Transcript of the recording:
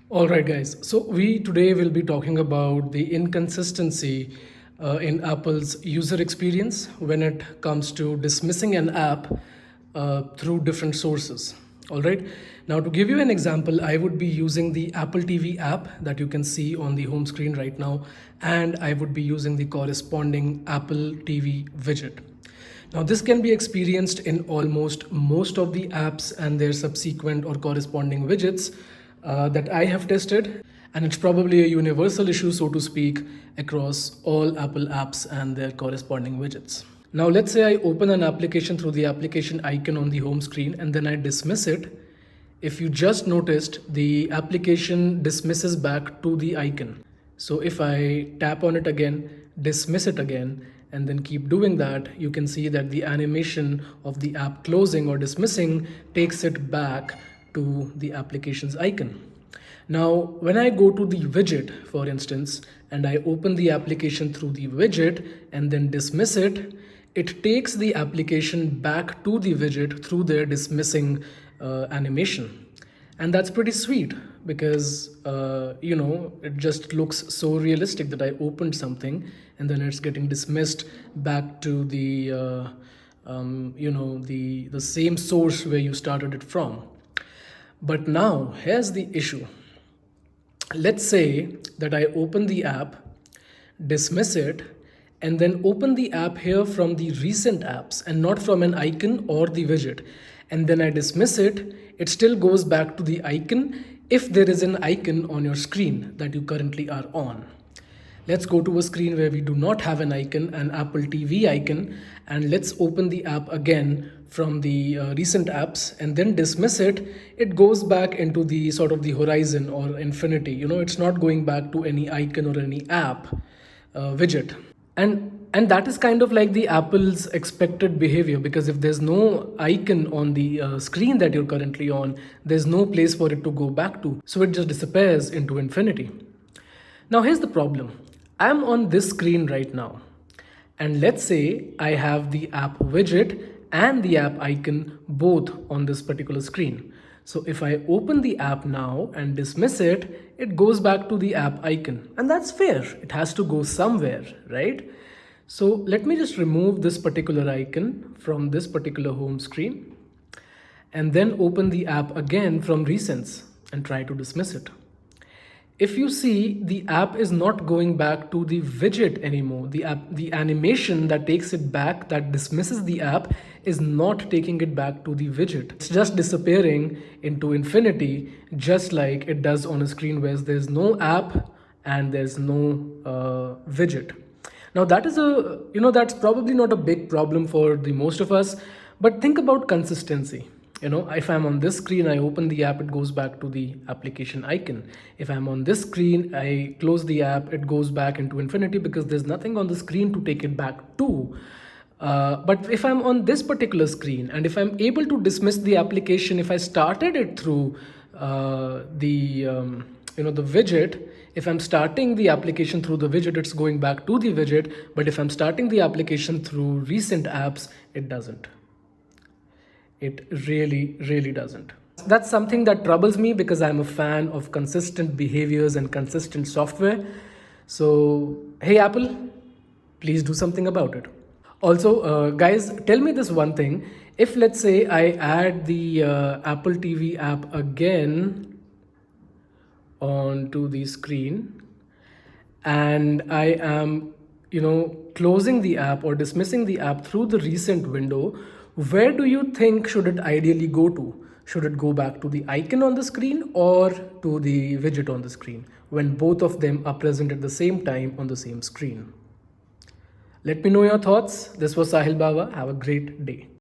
All right, guys. So we today will be talking about the inconsistency in Apple's user experience when it comes to dismissing an app through different sources. All right. Now, to give you an example, I would be using the Apple TV app that you can see on the home screen right now, and I would be using the corresponding Apple TV widget. Now, this can be experienced in almost most of the apps and their subsequent or corresponding widgets that I have tested. And it's probably a universal issue, so to speak, across all Apple apps and their corresponding widgets. Now, let's say I open an application through the application icon on the home screen and then I dismiss it. If you just noticed, the application dismisses back to the icon. So if I tap on it again, dismiss it again, and then keep doing that, you can see that the animation of the app closing or dismissing takes it back to the application's icon. Now, when I go to the widget, for instance, and I open the application through the widget and then dismiss it, it takes the application back to the widget through their dismissing animation. And that's pretty sweet because, it just looks so realistic that I opened something and then it's getting dismissed back to the, the same source where you started it from. But now, here's the issue. Let's say that I open the app, dismiss it, and then open the app here from the recent apps and not from an icon or the widget. And then I dismiss it, it still goes back to the icon if there is an icon on your screen that you currently are on. Let's go to a screen where we do not have an icon, an Apple TV icon, and let's open the app again from the recent apps and then dismiss it. It goes back into the sort of the horizon or infinity. It's not going back to any icon or any app widget. And that is kind of like the Apple's expected behavior, because if there's no icon on the screen that you're currently on, there's no place for it to go back to. So it just disappears into infinity. Now here's the problem. I'm on this screen right now. And let's say I have the app widget and the app icon both on this particular screen. So if I open the app now and dismiss it, it goes back to the app icon. And that's fair. It has to go somewhere, right? So let me just remove this particular icon from this particular home screen and then open the app again from recents and try to dismiss it. If you see, the app is not going back to the widget anymore. The animation that takes it back, that dismisses the app, is not taking it back to the widget. It's just disappearing into infinity, just like it does on a screen where there's no app and there's no widget. Now that is that's probably not a big problem for the most of us, but think about consistency. If I'm on this screen, I open the app, it goes back to the application icon. If I'm on this screen, I close the app, it goes back into infinity because there's nothing on the screen to take it back to. But if I'm on this particular screen and if I'm able to dismiss the application, if I started it through the widget, if I'm starting the application through the widget, it's going back to the widget. But if I'm starting the application through recent apps, it doesn't. It really, really doesn't. That's something that troubles me because I'm a fan of consistent behaviors and consistent software. So, hey Apple, please do something about it. Also, guys, tell me this one thing. If let's say I add the Apple TV app again onto the screen and I am, closing the app or dismissing the app through the recent window, where do you think should it ideally go to? Should it go back to the icon on the screen or to the widget on the screen when both of them are present at the same time on the same screen? Let me know your thoughts. This was Sahil Bawa. Have a great day.